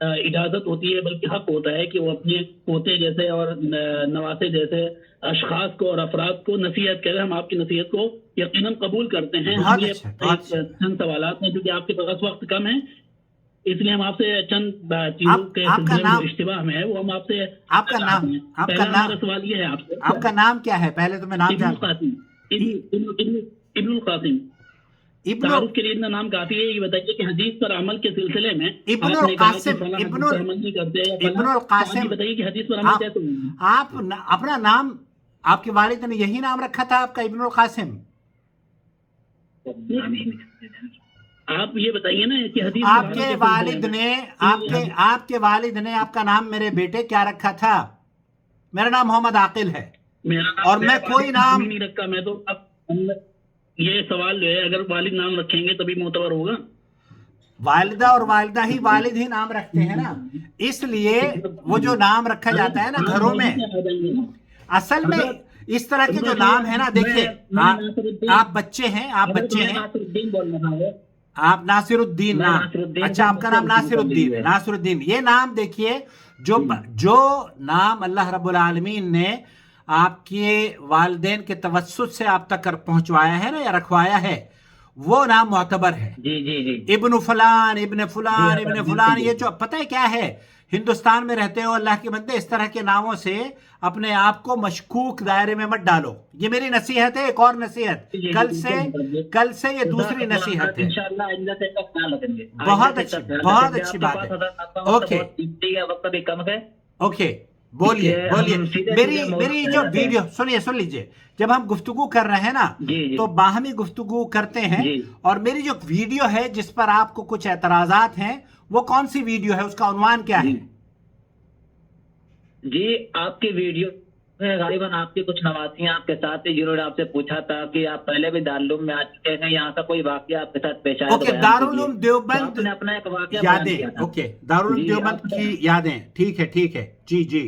اجازت ہوتی ہے بلکہ حق ہوتا ہے کہ وہ اپنے پوتے جیسے اور نواسے جیسے اشخاص کو اور افراد کو نصیحت کریں. ہم آپ کی نصیحت کو یقیناً قبول کرتے ہیں. بہت ہم یہ اچھا، بہت اچھا. چند سوالات ہیں کیونکہ آپ کے پاس وقت کم ہے، اس لیے ہم آپ سے چند چیزوں کے آپ کا سلسلے میں نام، جو اشتباہ میں ہے وہ ہم آپ سے آپ کا نام، چاہتے ہیں. آپ کا پہلا نام، ہمارا سوال یہ ہے آپ سے، آپ کا نام کیا ہے؟ پہلے تو میں نام ابن جانتا ہوں. القاسم. ابن القاسم ابن تعارف کے لیے اتنا نام کافی ہے. یہ بتائیے کہ حدیث پر عمل کے سلسلے میں ابن آپ نے کہا کہ القاسم، فلاں حدیث پر عمل نہیں کرتے یا ابن فلاں، تو آپ القاسم. یہ بتائیے کہ حدیث پر عمل کیسے ہوگا؟ آپ اپنا نام، آپ کے والد نے یہی نام رکھا تھا آپ کا، ابن القاسم؟ آپ یہ بتائیے نا کہ حدیث آپ کے والد نے، آپ کے والد نے آپ کا نام میرے بیٹے کیا رکھا تھا؟ میرا نام محمد عاقل ہے، اور میں کوئی نام نہیں رکھا. میں تو اب یہ سوال جو ہے اگر والد نام رکھیں گے تبھی معتبر ہوگا. والدہ اور والدہ ہی والد ہی نام رکھتے ہیں نا، اس لیے وہ جو نام رکھا جاتا ہے نا گھروں میں، اصل میں اس طرح کے جو نام ہے نا، دیکھیے آپ بچے ہیں، آپ بچے ہیں، ناصر الدین بول رہا ہے. آپ ناصر الدین نام، اچھا آپ کا نام ناصر الدین ہے. ناصر الدین یہ نام دیکھیے، جو نام اللہ رب العالمین نے آپ کے والدین کے توسط سے آپ تک پہنچوایا ہے نا یا رکھوایا ہے، وہ نام معتبر ہے. جی جی جی ابن فلان، ابن فلان، ابن فلان، یہ جو پتہ ہے کیا ہے، ہندوستان میں رہتے ہو اللہ کے بندے، اس طرح کے ناموں سے اپنے آپ کو مشکوک دائرے میں مت ڈالو. یہ میری نصیحت ہے. ایک اور نصیحت، کل سے یہ دوسری نصیحت ہے. انشاءاللہ آئندہ سے اس کا خیال رکھیں گے. بہت اچھی بات ہے. اوکے وقت بھی کم ہے. اوکے، بولیے میری جو ویڈیو سن لیجئے. جب ہم گفتگو کر رہے ہیں نا تو باہمی گفتگو کرتے ہیں، اور میری جو ویڈیو ہے جس پر آپ کو کچھ اعتراضات ہیں، وہ کون سی ویڈیو ہے، اس کا عنوان کیا ہے؟ جی آپ کی ویڈیو غالباً آپ کے کچھ نواسیاں آپ کے ساتھ تھے جنہوں نے آپ سے پوچھا تھا کہ آپ پہلے بھی دارالعلوم میں آ چکے ہیں، یہاں کا کوئی واقعہ آپ کے ساتھ پیش آیا؟ اوکے، دارالعلوم دیوبند نے اپنا ایک واقعہ یادیں. اوکے، دارالعلوم دیوبند کی یادیں، ٹھیک ہے ٹھیک ہے، جی جی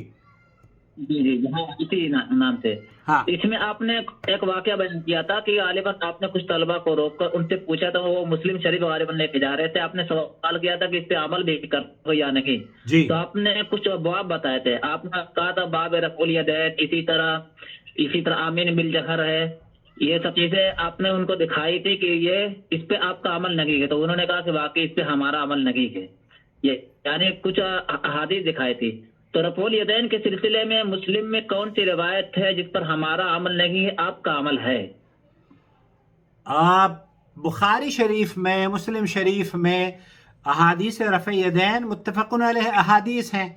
جی جی ہاں اسی نام سے. ہاں. اس میں آپ نے ایک واقعہ بیان کیا تھا کہ غالباً آپ نے کچھ طلبہ کو روک کر ان سے پوچھا تھا، وہ مسلم شریف غالباً لے کے جا رہے تھے. آپ نے سوال کیا تھا کہ اس پہ عمل بھی کر یا نہیں. جی تو آپ نے کچھ ابواب بتائے تھے. آپ نے کہا تھا باب رفع الیدین، اسی طرح آمین بالجہر ہے. یہ سب چیزیں آپ نے ان کو دکھائی تھی کہ یہ اس پہ آپ کا عمل نہیں ہے. تو انہوں نے کہا کہ واقعی اس پہ ہمارا عمل نہیں ہے. یہ یعنی کچھ احادیث دکھائی تھی. تو رفع الیدین کے سلسلے میں مسلم میں کون سی روایت ہے جس پر ہمارا عمل نہیں ہے، آپ کا عمل ہے؟ بخاری شریف میں، مسلم شریف میں احادیث رفع یدین متفقن علیہ احادیث ہیں،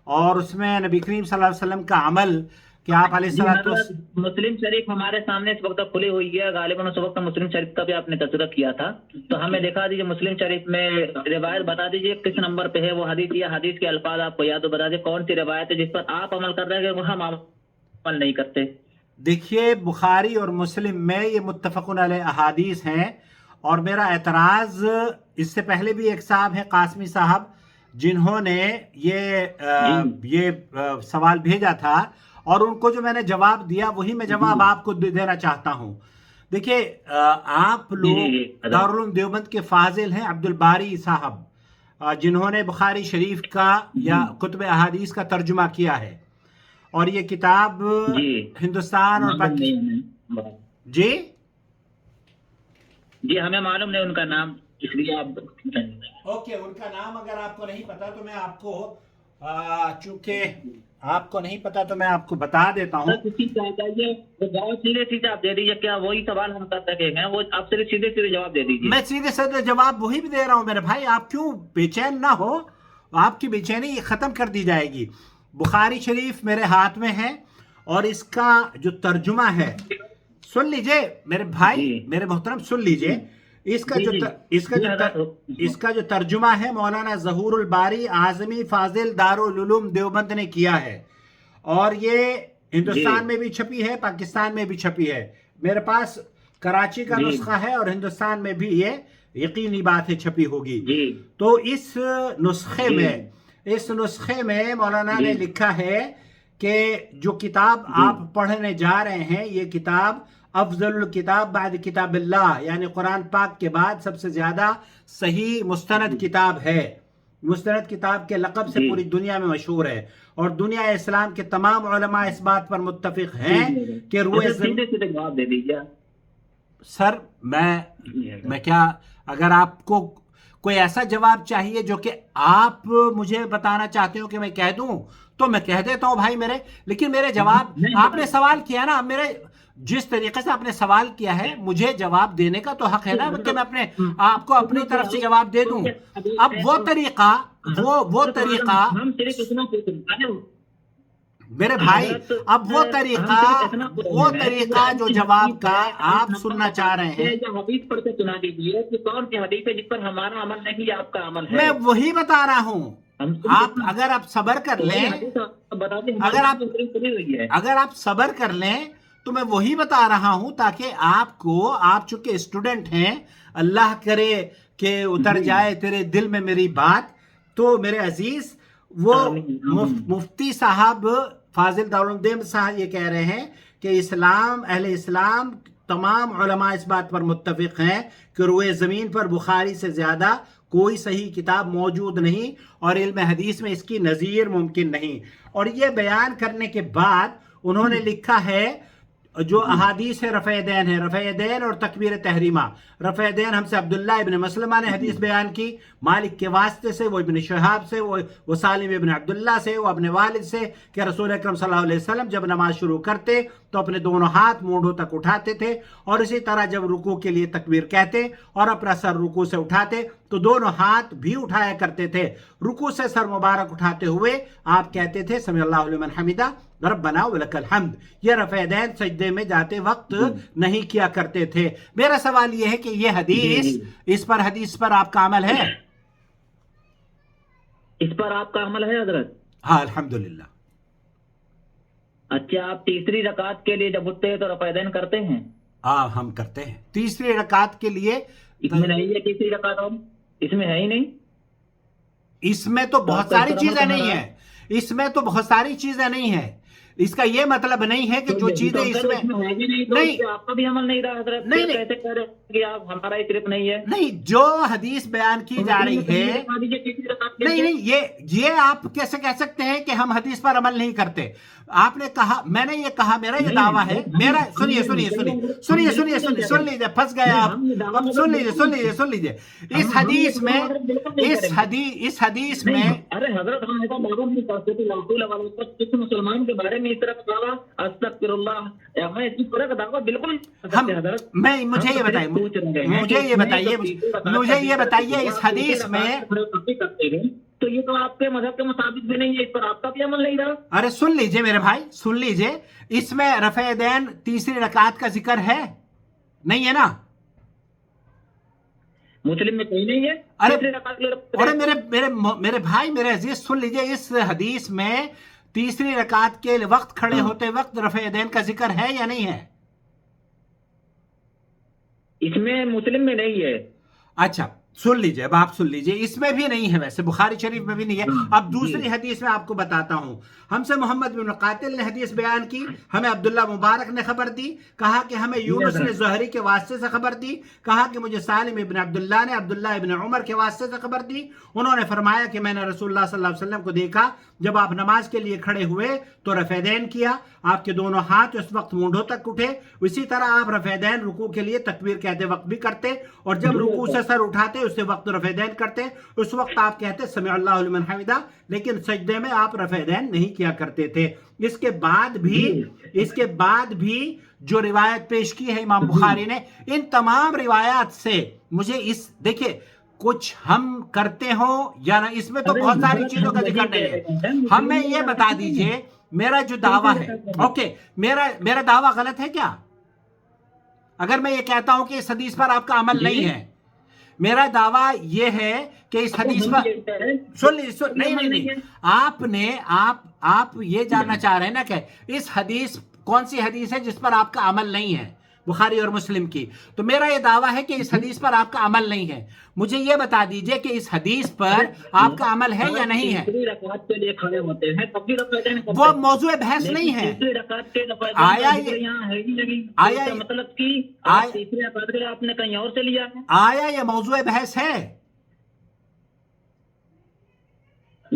اور اس میں نبی کریم صلی اللہ علیہ وسلم کا عمل کہ آپ علیہ السلام. مسلم شریف ہمارے سامنے اس وقت کھلی ہوئی ہے، غالباً اس وقت مسلم شریف کا بھی آپ نے تذکرہ کیا تھا، تو ہمیں دکھا دیجیے مسلم شریف میں روایت بتا دیجیے کس نمبر پہ ہے وہ حدیث، یا حدیث کے الفاظ آپ کو یاد تو بتا دیجیے کون سی روایت ہے جس پر آپ عمل کر رہے ہیں کہ ہم عمل نہیں کرتے. دیکھیے بخاری اور مسلم میں یہ متفقن علیہ احادیث ہیں، اور میرا اعتراض اس سے پہلے بھی ایک صاحب ہیں قاسمی صاحب جنہوں نے یہ سوال بھیجا تھا، اور ان کو جو میں نے جواب دیا وہی میں جواب آپ کو دینا چاہتا ہوں. دیکھیے آپ لوگ دارالعلوم دیوبند کے فاضل ہیں عبد الباری صاحب، جنہوں نے بخاری شریف کا یا کتب احادیث کا ترجمہ کیا ہے، اور یہ کتاب ہندوستان اور پاکستان. جی جی ہمیں معلوم نہیں ان کا نام، اس لیے آپ اوکے، ان کا نام اگر آپ کو نہیں پتا تو میں آپ کو چونکہ آپ کو نہیں پتا تو میں آپ کو بتا دیتا ہوں. سیدھے سیدھے آپ دے دیجیے، کیا وہی سوال ہم کر سکے ہیں؟ وہ آپ صرف سیدھے سیدھے جواب دے دیجیے. میں سیدھے سیدھے جواب وہی بھی دے رہا ہوں میرے بھائی، آپ کیوں بے چین نہ ہو، آپ کی بے چینی ختم کر دی جائے گی. بخاری شریف میرے ہاتھ میں ہے، اور اس کا جو ترجمہ ہے سن لیجئے میرے بھائی، میرے محترم سن لیجئے. اس کا جو ترجمہ ہے مولانا ظہور الباری اعظمی فاضل دارالعلوم دیوبند نے کیا ہے، اور یہ ہندوستان میں بھی چھپی ہے، پاکستان میں بھی چھپی ہے. میرے پاس کراچی کا نسخہ ہے، اور ہندوستان میں بھی یہ یقینی بات ہے چھپی ہوگی. تو اس نسخے میں مولانا نے لکھا ہے کہ جو کتاب آپ پڑھنے جا رہے ہیں، یہ کتاب افضل الکتاب بعد کتاب اللہ، یعنی قرآن پاک کے بعد سب سے زیادہ صحیح مستند کتاب ہے. مستند کتاب کے لقب سے پوری دنیا میں مشہور ہے، اور دنیا اسلام کے تمام علماء اس بات پر متفق ہیں کہ روئے سیدھے سیدھے جواب دے دیجیے سر میں کیا، اگر آپ کو کوئی ایسا جواب چاہیے جو کہ آپ مجھے بتانا چاہتے ہو کہ میں کہہ دوں تو میں کہہ دیتا ہوں بھائی میرے، لیکن میرے جواب آپ نے سوال کیا نا، میرے جس طریقے سے آپ نے سوال کیا ہے مجھے جواب دینے کا تو حق ہے نا کہ میں اپنے آپ کو اپنی طرف سے جواب دے دوں۔ اب وہ طریقہ ہم صرف اتنا پوچھ رہے ہیں میرے بھائی، اب وہ طریقہ جو جواب کا آپ سننا چاہ رہے ہیں، حدیث پڑھ کے سنا دیجیے کہ کون سی حدیث ہے جس پر ہمارا عمل نہیں آپ کا عمل ہے۔ میں وہی بتا رہا ہوں، آپ اگر آپ صبر کر لیں، اگر آپ صبر کر لیں تو میں وہی بتا رہا ہوں تاکہ آپ چونکہ اسٹوڈنٹ ہیں، اللہ کرے کہ اتر جائے تیرے دل میں میری بات۔ تو میرے عزیز، وہ مفتی صاحب فاضل دارالعلوم صاحب یہ کہہ رہے ہیں کہ اہل اسلام تمام علماء اس بات پر متفق ہیں کہ روئے زمین پر بخاری سے زیادہ کوئی صحیح کتاب موجود نہیں، اور علم حدیث میں اس کی نظیر ممکن نہیں۔ اور یہ بیان کرنے کے بعد انہوں نے لکھا ہے جو احادیث رفع دین ہے، رفع دین اور تکبیر تحریمہ۔ رفع دین ہم سے عبداللہ ابن مسلمہ نے حدیث بیان کی مالک کے واسطے سے، وہ ابن شہاب سے، وہ سالم ابن عبداللہ سے، وہ اپنے والد سے، کہ رسول اکرم صلی اللہ علیہ وسلم جب نماز شروع کرتے تو اپنے دونوں ہاتھ مونڈوں تک اٹھاتے تھے، اور اسی طرح جب رکوع کے لیے تکبیر کہتے اور اپنا سر رکوع سے اٹھاتے تو دونوں ہاتھ بھی اٹھایا کرتے تھے۔ رکوع سے سر مبارک اٹھاتے ہوئے آپ کہتے تھے سمع اللہ لمن حمدہ ربنا ولک الحمد۔ یہ رفع دین سجدے میں جاتے وقت نہیں کیا کرتے تھے۔ میرا سوال یہ ہے کہ یہ حدیث، حدیث پر آپ کا عمل ہے؟ اس پر آپ کا عمل ہے حضرت؟ ہاں الحمدللہ۔ اچھا، آپ تیسری رکعت کے لیے جب اٹھتے ہیں تو رفع دین کرتے ہیں؟ ہاں ہم کرتے ہیں تیسری رکعت کے لیے۔ اس میں نہیں ہے تیسری رکعت؟ اس میں ہے ہی نہیں؟ اس میں تو بہت ساری چیزیں نہیں ہیں، اس میں تو بہت ساری چیزیں نہیں ہیں۔ اس کا یہ مطلب نہیں ہے کہ جو چیزیں اس میں نہیں، آپ کا بھی عمل نہیں رہا حضرت، کیسے کہہ رہے ہیں کہ آپ ہمارا ہی صرف نہیں ہے؟ نہیں، جو حدیث بیان کی جا رہی ہے، نہیں، یہ آپ کیسے کہہ سکتے ہیں کہ ہم حدیث پر عمل نہیں کرتے؟ آپ نے کہا، میں نے یہ کہا، میرا یہ دعویٰ ہے، میرا سنیے سن لیجیے، پھنس گئے آپ، سن لیجیے اس حدیث میں ارے حضرت ہم ایسا دعویٰ نہیں کرتے کہ کسی مسلمان کے بارے میں اس طرح کا دعویٰ استغفر اللہ، میں اس طرح کا دعویٰ بالکل مجھے یہ بتائیے اس حدیث میں، تو یہ تو آپ کے مذہب کے مطابق بھی نہیں ہے، اس پر آپ کا بھی عمل نہیں رہا۔ ارے سن لیجئے میرے بھائی، سن لیجئے، اس میں رفع دین تیسری رکعت کا ذکر ہے؟ نہیں ہے نا؟ مسلم میں کہیں نہیں ہے؟ ارے میرے بھائی، میرے عزیز، سن لیجئے، اس حدیث میں تیسری رکعت کے وقت کھڑے ہوتے وقت رفع دین کا ذکر ہے یا نہیں ہے؟ اس میں مسلم میں نہیں ہے۔ اچھا سن لیجئے، اب آپ سن لیجئے، اس میں بھی نہیں ہے، ویسے بخاری شریف میں بھی نہیں ہے۔ اب دوسری حدیث میں آپ کو بتاتا ہوں، ہم سے محمد بن قاتل نے حدیث بیان کی، ہمیں عبداللہ مبارک نے خبر دی، کہا کہ ہمیں یونس نے زہری کے واسطے سے خبر دی، کہا کہ مجھے سالم ابن عبداللہ نے عبداللہ ابن عمر کے واسطے سے خبر دی، انہوں نے فرمایا کہ میں نے رسول اللہ صلی اللہ علیہ وسلم کو دیکھا جب آپ نماز کے لیے کھڑے ہوئے تو رفع دین کیا، آپ کے دونوں ہاتھ اس وقت مونڈوں تک اٹھے، اسی طرح آپ رفع دین رکوع کے لیے تکبیر کہتے وقت بھی کرتے، اور جب رکوع سے سر اٹھاتے اس وقت رفع دین کرتے، اس وقت آپ کہتے سمع اللہ لمن حمدہ، لیکن سجدے میں آپ رفع دین نہیں کیا کرتے تھے۔ اس کے بعد بھی جو روایت پیش کی ہے امام بخاری نے، ان تمام روایات سے مجھے دیکھیں، کچھ ہم کرتے ہوں یا نہ، اس میں تو بہت ساری چیزوں کا ذکر نہیں ہے۔ ہمیں یہ بتا دیجئے، میرا جو دعویٰ ہے، اوکے، میرا دعویٰ غلط ہے کیا؟ اگر میں یہ کہتا ہوں کہ اس حدیث پر آپ کا عمل نہیں ہے، میرا دعویٰ یہ ہے کہ اس حدیث پر نہیں، آپ یہ جاننا چاہ رہے ہیں نا کہ اس حدیث کون سی حدیث ہے جس پر آپ کا عمل نہیں ہے، بخاری اور مسلم کی؟ تو میرا یہ دعویٰ ہے کہ اس حدیث پر آپ کا عمل نہیں ہے۔ مجھے یہ بتا دیجئے کہ اس حدیث پر آپ کا عمل ہے یا نہیں ہے؟ وہ موضوع بحث نہیں ہے۔ آیا یہ موضوع بحث ہے؟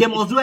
یہ موضوع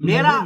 میرا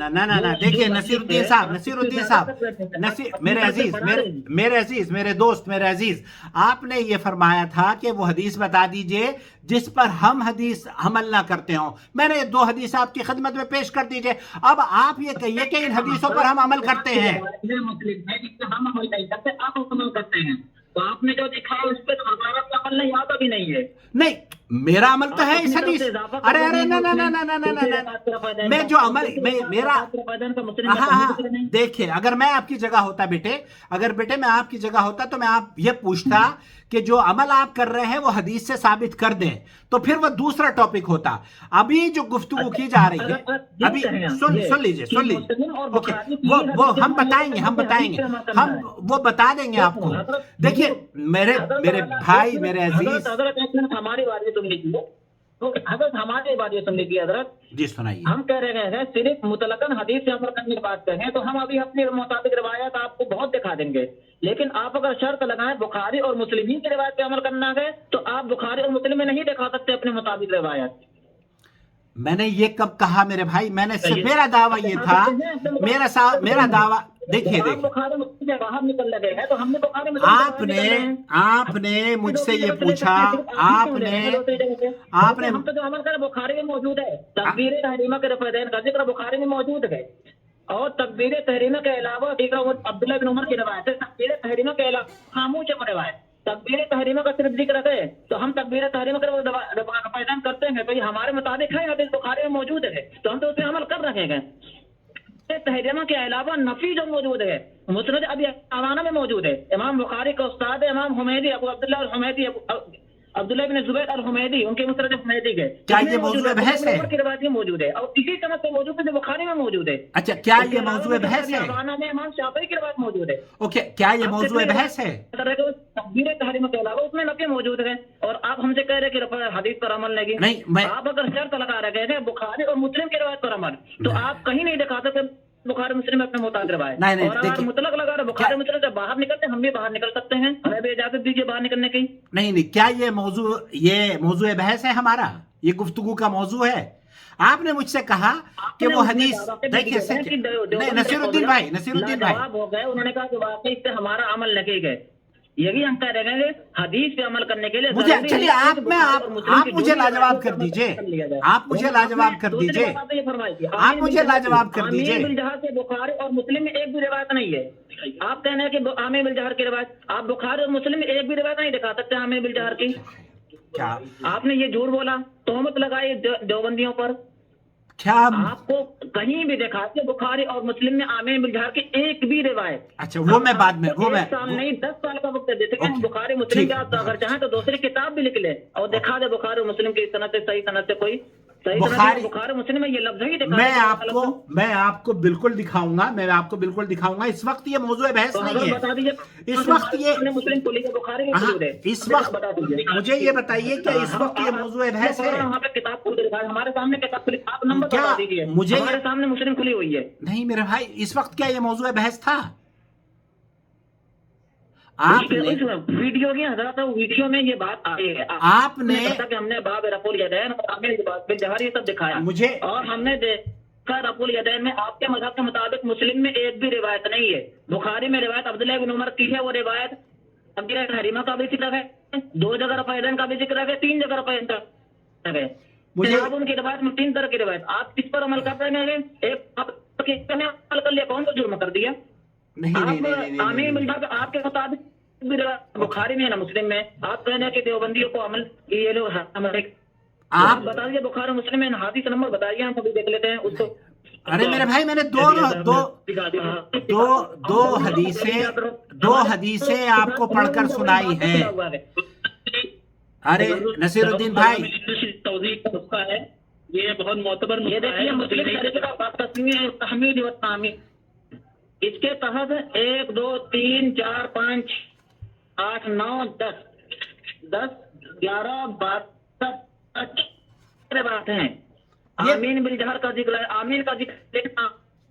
نہ نہ نہ نہ دیکھیے نصیر الدین صاحب نصیر الدین صاحب میرے عزیز میرے عزیز میرے دوست میرے عزیز آپ نے یہ فرمایا تھا کہ وہ حدیث بتا دیجئے جس پر ہم حدیث عمل نہ کرتے ہوں. میں نے 2 حدیث آپ کی خدمت میں پیش کر دیجئے. اب آپ یہ کہیے کہ ان حدیثوں پر ہم عمل کرتے ہیں. مسلم ہے جس پہ ہم عمل نہیں کرتے, آپ عمل کرتے ہیں. تو آپ نے جو دکھایا اس پہ ہمارا بھی عمل نہیں, یاد ابھی نہیں ہے. نہیں میرا عمل تو ہے اس حدیث. ارے ارے نہ نہ نہ نہ نہ نہ میں جو عمل میرا ہاں ہاں دیکھیں اگر میں آپ کی جگہ ہوتا بیٹے میں آپ کی جگہ ہوتا تو میں آپ یہ پوچھتا کہ جو عمل آپ کر رہے ہیں وہ حدیث سے ثابت کر دیں تو پھر وہ دوسرا ٹاپک ہوتا. ابھی جو گفتگو کی جا رہی ہے ابھی سن لیجئے وہ ہم بتائیں گے ہم وہ بتا دیں گے آپ کو. دیکھیے میرے بھائی میرے عزیز ہماری بات سن لیجیے. تو حضرت ہماری بات سن لیجیے حضرت. جی سنائیے. ہم کہہ رہے ہیں صرف مطلقاً حدیث سے عمل کرنے کی بات کریں تو ہم ابھی اپنے مطابق روایات آپ کو بہت دکھا دیں گے, لیکن آپ اگر شرط لگائیں بخاری اور مسلم کی روایت پہ عمل کرنا ہے تو آپ بخاری اور مسلم میں نہیں دکھا سکتے اپنے مطابق روایت. میں نے یہ کب کہا میرے بھائی, میں نے صرف میرا دعویٰ یہ تھا میرا دعویٰ دیکھیے باہر نکل لگے ہیں تو ہم نے آپ نے مجھ سے یہ پوچھا آپ نے ہم تو جو عمل کریں بخاری میں موجود ہے. تکبیر تحریمہ کے رفعین کا ذکر بخاری میں موجود ہے, اور تکبیر تحریمہ کے علاوہ عبداللہ بن عمر کی روایت ہے. تکبیر تحریمہ کے علاوہ خاموش ہے روایت. تکبیر تحریمہ کا صرف ذکر ہے تو ہم تکبیر تحریمہ کا رفعین کرتے ہیں, تو یہ ہمارے مطابق ہے حدیث بخاری میں موجود ہے تو ہم تو اس پہ عمل کر رہے ہیں. تحریمہ کے علاوہ نفی جو موجود ہے مسند ابی عوانہ میں موجود ہے. امام بخاری کا استاد ہے امام حمیدی ابو عبداللہ الحمیدی عبداللہ بن زبیر الحمیدی, ان کے مسند حمیدی کے. کیا یہ موضوع بحث ہے؟ کی روایت موجود ہے اور اسی طرح سے موجود ہے جو بخاری میں موجود ہے. اچھا کیا یہ موضوع بحث ہے؟ عوانہ میں امام شافعی کی روایت موجود ہے. اوکے کیا یہ موضوع بحث ہے؟ تکبیر تحریمہ کے علاوہ اس میں نفی موجود ہے اور آپ ہم سے کہہ رہے کہ حدیث پر عمل نہیں. آپ اگر شرط لگا رہے ہیں بخاری اور مسلم کی روایت پر عمل تو آپ کہیں نہیں دکھا سکتے بخاری مسلم میں اپنے مطابق روایت. اور اگر مطلق لگا رہے بخاری مسلم سے باہر نکلتے ہم بھی باہر نکل سکتے ہیں, ہمیں بھی اجازت دیجیے باہر نکلنے کی. نہیں کیا یہ موضوع بحث ہے ہمارا, یہ گفتگو کا موضوع ہے. آپ نے مجھ سے کہا کہ وہ حدیث دیکھیے نصیر الدین بھائی ہو گئے, انہوں نے کہا کہ واقعی سے ہمارا عمل لگے گئے. یہی ہم کہہ رہے ہیں کہ حدیث پہ عمل کرنے کے لیے چلیے آپ مجھے لاجواب کر دیجئے. آپ مجھے لاجواب کر دیجئے. بخاری اور مسلم میں ایک بھی روایت نہیں ہے. آپ کہنا ہے کہ عامر بالجہر کی روایت, آپ بخاری اور مسلم میں ایک بھی روایت نہیں دکھا سکتے عامر بالجہر کی. آپ نے یہ جھوٹ بولا, تہمت لگائی دیوبندیوں پر. آپ کو کہیں بھی دکھا کہ بخاری اور مسلم میں عامر بالجہر کی ایک بھی روایت. اچھا وہ میں بعد میں سال نہیں 10 سال کا وقت دیتے کہ ہم بخاری مسلم کا اگر چاہیں تو دوسری کتاب بھی لکھ لیں اور دکھا دے بخاری اور مسلم کی صنعت سے صحیح صنعت سے کوئی بخاری مسلم میں یہ لفظ ہی دکھا. میں آپ کو بالکل دکھاؤں گا. اس وقت یہ موضوع بحث نہیں ہے. بتا دیجیے اس وقت یہ مسلم کو لکھے بخاری میں اس وقت مجھے یہ بتائیے کہ اس وقت یہ موضوع بحث ہے. وہاں پہ کتاب کھول کے دکھائے, ہمارے سامنے کتاب کھلی, آپ نمبر بتا دیجیے. مجھے ہمارے سامنے مسلم کھلی ہوئی ہے. نہیں میرے بھائی اس وقت کیا یہ موضوع بحث تھا؟ آپ نے ویڈیو کی حضرت ویڈیو میں یہ بات آئی ہے. آپ نے کہ ہم نے باب رفع الیدین اور بالجہر یہ سب دکھایا مجھے, اور ہم نے دیکھا رفع الیدین میں آپ کے مذہب کے مطابق مسلم میں ایک بھی روایت نہیں ہے. بخاری میں روایت عبداللہ بن عمر کی ہے, وہ روایت تکبیر تحریمہ کا بھی ذکر ہے, 2 جگہ رفع الیدین کا بھی ذکر ہے, 3 جگہ رفع الیدین ہے. مجھے ان کی روایت میں 3 طرح کی روایت. آپ کس پر عمل کر رہے ہیں؟ ایک عمل کر لیا, کون کو جرم کر دیا؟ عامر بالجہر آپ کے مطابق بخاری میں ہے نا مسلم میں, آپ کہنے کہ دیوبندیوں کو عمل یہ لوگ آپ بتا دیجیے بخاری مسلم میں حدیث نمبر بتائیے, ہم ابھی دیکھ لیتے ہیں اس کو. ارے میرے بھائی میں نے دو حدیثیں آپ کو پڑھ کر سنائی ہیں. ارے نصیر الدین بھائی توضیح کا نسخہ ہے یہ, بہت معتبر. یہ دیکھیے مسلم شریف کا تحمید و تعمیر, اس کے تحت 1 2 3 4 5 8 9 10 11 12 بات ہیں. آمین بالجہر کا ذکر ہے, آمین کا ذکر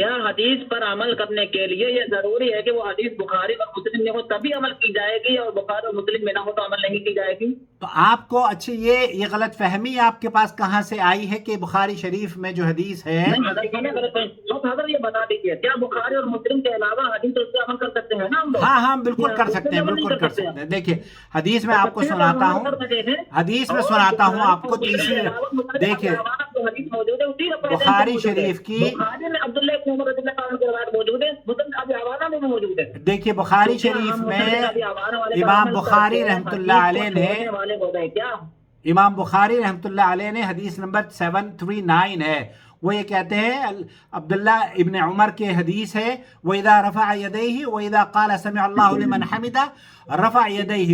کیا حدیث پر عمل کرنے کے لیے یہ ضروری ہے کہ وہ حدیث بخاری اور مسلم میں ہو تبھی عمل کی جائے گی اور بخاری اور مسلم میں نہ ہو تو عمل نہیں کی جائے گی؟ تو آپ کو اچھا یہ غلط فہمی آپ کے پاس کہاں سے آئی ہے کہ بخاری شریف میں جو حدیث ہے؟ حضرت یہ بتا دیجیے کیا بخاری اور مسلم کے علاوہ حدیث اس پہ عمل کر سکتے ہیں نا ہم لوگ؟ ہاں بالکل کر سکتے ہیں، بالکل کر سکتے ہیں. دیکھیے حدیث میں آپ کو سناتا ہوں، حدیث میں سناتا ہوں آپ کو تیسری. دیکھیے بخاری شریف کی، دیکھیے بخاری شریف میں امام بخاری رحمۃ اللہ علیہ نے، امام بخاری رحمۃ اللہ علیہ نے حدیث نمبر 739 ہے، وہ یہ کہتے ہیں عبداللہ ابن عمر کے حدیث ہے وَإِذَا رَفَعَ يَدَيْهِ وَإِذَا قَالَ سَمِعَ اللَّهُ لِمَنْ حَمِدَهُ رَفَعَ يَدَيْهِ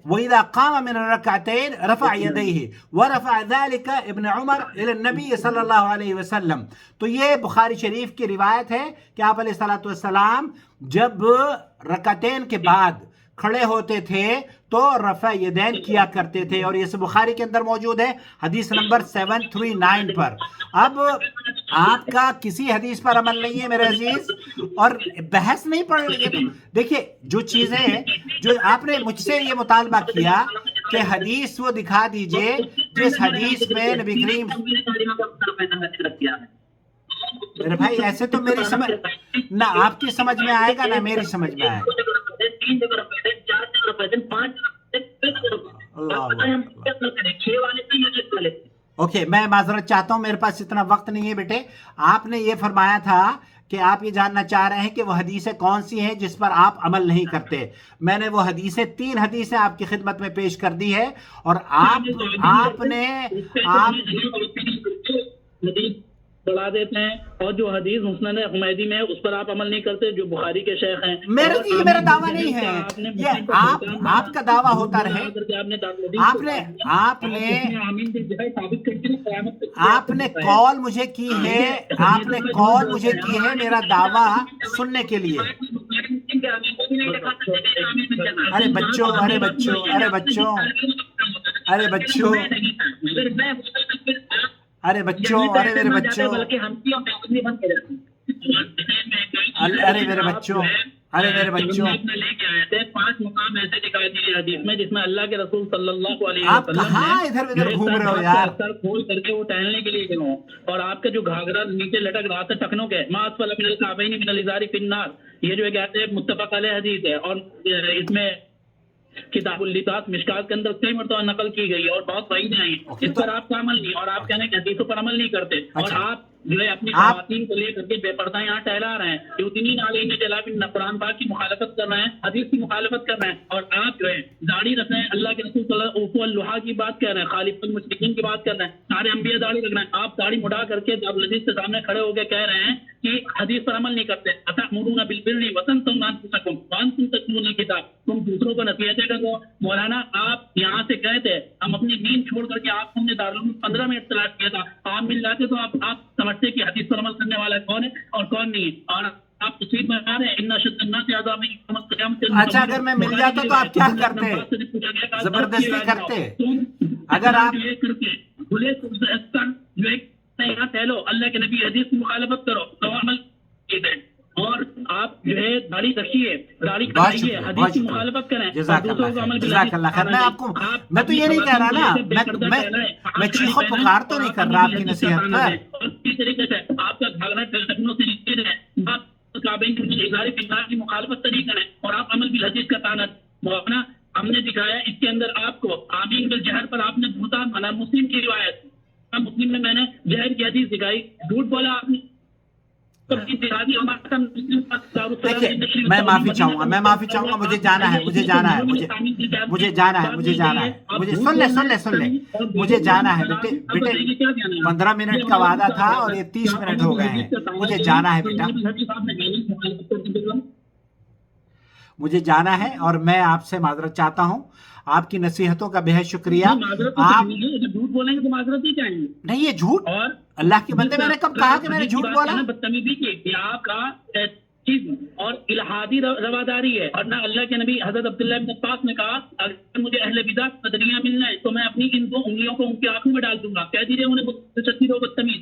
وَإِذَا قَامَ مِنَ الرَّكْعَتَيْنِ رَفَعَ يَدَيْهِ وَرَفَعَ ذَلِكَ ابن عمر إِلَى النَّبِيِّ صلی اللہ علیہ وسلم. تو یہ بخاری شریف کی روایت ہے کہ آپ علیہ الصلوۃ والسلام جب رکعتین کے بعد کھڑے ہوتے تھے تو رفع یدین کیا کرتے تھے، اور یہ بخاری کے اندر موجود ہے حدیث نمبر 739 پر. اب آپ کا کسی حدیث پر عمل نہیں ہے میرے عزیز، اور بحث نہیں پڑ رہی ہے. دیکھیے جو چیزیں جو آپ نے مجھ سے یہ مطالبہ کیا کہ حدیث وہ دکھا دیجئے جس حدیث میں نبی کریم، میرے بھائی ایسے تو میری سمجھ نہ آپ کی سمجھ میں آئے گا نہ میری سمجھ میں آئے گا. اوکے میں معذرت چاہتا ہوں، میرے پاس اتنا وقت نہیں ہے بیٹے. آپ نے یہ فرمایا تھا کہ آپ یہ جاننا چاہ رہے ہیں کہ وہ حدیثیں کون سی ہیں جس پر آپ عمل نہیں کرتے. میں نے وہ حدیثیں 3 حدیثیں آپ کی خدمت میں پیش کر دی ہے، اور آپ نے بڑھا دیتے ہیں، اور جو حدیث مسند حمیدی میں اس پر آپ عمل نہیں کرتے جو بخاری کے شیخ ہیں. میرا دعویٰ نہیں ہے یہ، آپ کا دعویٰ ہوتا رہے. آپ نے کال مجھے کی ہے، آپ نے کال مجھے کی ہے میرا دعویٰ سننے کے لیے. ارے بچوں ارے بچوں ارے بچوں ارے بچوں ارے بچوں ارے میرے بچوں ارے میرے بچوں ارے میرے بچوں 5 مقام ایسے دکھائی دیے حدیث میں جس میں اللہ کے رسول صلی اللہ علیہ آپ کہاں ادھر ادھر گھوم رہے ہو یار؟ سر کھول کر کے وہ ٹہلنے کے لیے گئے، اور آپ کا جو گھاگرا نیچے لٹک رہا تھا ٹکنوں کے، ما اسفل من الکعبین من الازار فی النار، یہ جو کہتے ہیں متفق علیہ حدیث ہے، اور اس میں کتاب اللباس مشکات کے اندر کئی مرتبہ نقل کی گئی اور بہت صحیح ہیں. اس پر آپ کا عمل نہیں، اور آپ کہنے کہ حدیثوں پر عمل نہیں کرتے، اور آپ جو ہے اپنی خواتین کو لے کر کے بے پردہ یہاں ٹہلا رہے ہیں. یوتنین علیہ جلاب قرآن پاک کی مخالفت کر رہے ہیں، حدیث کی مخالفت کر رہے ہیں، اور آپ جو ہے داڑھی رکھ رہے ہیں، اللہ کے رسول صلی اللہ علیہ وسلم اللحا کی بات کر رہے ہیں، خالف المشرکین کی بات کر رہے ہیں، سارے انبیاء داڑھی رکھ رہے ہیں. آپ داڑھی مڑا کر کے اب حدیث کے سامنے کھڑے ہو کے کہہ رہے ہیں کہ حدیث پر عمل نہیں کرتے. اتأمرون بالبر وتنسون انفسکم وانتم تتلون الکتاب، تم دوسروں کو نصیحتیں کرو. مولانا آپ یہاں سے گئے تھے، ہم اپنی نیند چھوڑ کر کے آپ ہم نے دارالعلوم 15 منٹ تلاش کیا تھا، آپ مل جاتے تو آپ سمجھتے کہ حدیث پر عمل کرنے والا کون ہے اور کون نہیں ہے، اور آپ تصویر میں آ رہے ہیں ان اشد الناس عذابا یوم القیامۃ. اچھا اگر میں مل جاتا تو آپ کیا کرتے؟ زبردستی کرتے؟ اگر آپ یہاں ٹہلو، اللہ کے نبی حدیث کی مخالفت کرو تو عمل کیجیے، اور آپ جو ہے داڑھی رکھیے، داڑھی کٹائیے، حدیث کی مخالفت کریں. جزاک اللہ خیر. میں آپ کو میں تو یہ نہیں کہہ رہا نا، میں چیخو پکار تو نہیں کر رہا آپ کی نصیحت پر. اسی طریقے سے آپ کا گھاگرا ٹکنوں سے نیچے ہے، آپ کعبین کی اظہار فنار کی مخالفت نہیں کریں، اور آپ عمل بالحدیث کا تانت مولانا ہم نے دکھایا. اس کے اندر آپ کو آمین بالجہر پر آپ نے بہتان بنا، مسلم کی روایت، مسلم میں میں نے جہر کی حدیث دکھائی، جھوٹ بولا آپ نے. میں معافی چاہوں گا، مجھے جانا ہے، مجھے جانا ہے مجھے سن لے مجھے جانا ہے بیٹے. 15 منٹ کا وعدہ تھا اور یہ 30 منٹ ہو گئے ہیں. مجھے جانا ہے بیٹا، مجھے جانا ہے، اور میں آپ سے معذرت چاہتا ہوں. آپ کی نصیحتوں کا بہت شکریہ. آپ جھوٹ بولیں گے تو معذرت ہی چاہیں گے. نہیں یہ جھوٹ، اللہ کے بندے میں نے کب کہا کہ میں نے جھوٹ بولا؟ بدتمیزی کی آپ کا اور الہادی رواداری ہے، اور نہ اللہ کے نبی حضرت عبداللہ بن عباس نے کہا اگر مجھے اہل بدعت قدریاں ملنا ہے تو میں اپنی ان 2 انگلیوں کو ان کی آنکھوں میں ڈال دوں گا. کہہ دیجیے انہیں بدتمیز.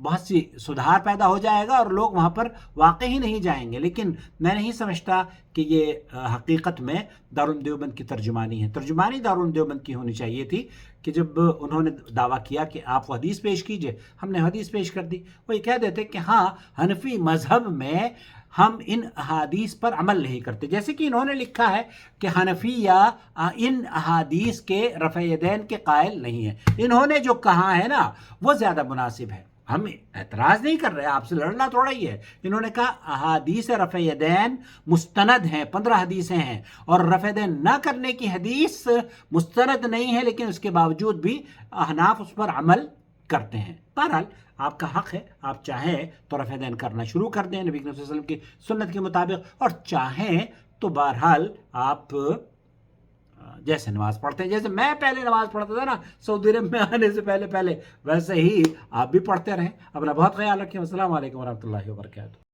بہت سی سدھار پیدا ہو جائے گا اور لوگ وہاں پر واقع ہی نہیں جائیں گے. لیکن میں نہیں سمجھتا کہ یہ حقیقت میں دارالعلوم دیوبند کی ترجمانی ہے. ترجمانی دارالعلوم دیوبند کی ہونی چاہیے تھی کہ جب انہوں نے دعویٰ کیا کہ آپ وہ حدیث پیش کیجئے، ہم نے حدیث پیش کر دی، وہ یہ کہہ دیتے کہ ہاں حنفی مذہب میں ہم ان احادیث پر عمل نہیں کرتے. جیسے کہ انہوں نے لکھا ہے کہ حنفیہ ان احادیث کے رفع یدین کے قائل نہیں ہیں. انہوں نے جو کہا ہے نا وہ زیادہ مناسب ہے. ہم اعتراض نہیں کر رہے، آپ سے لڑنا تھوڑا ہی ہے. انہوں نے کہا احادیث رفع یدین مستند ہیں، 15 حدیثیں ہیں، اور رفع یدین نہ کرنے کی حدیث مستند نہیں ہے، لیکن اس کے باوجود بھی احناف اس پر عمل کرتے ہیں. بہرحال آپ کا حق ہے، آپ چاہیں تو رفع یدین کرنا شروع کر دیں نبی کریم صلی اللہ علیہ وسلم کی سنت کے مطابق، اور چاہیں تو بہرحال آپ جیسے نماز پڑھتے ہیں، جیسے میں پہلے نماز پڑھتا تھا نا سعودی عرب میں آنے سے پہلے ویسے ہی آپ بھی پڑھتے رہیں. اپنا بہت خیال رکھیں. السلام علیکم ورحمۃ اللہ وبرکاتہ.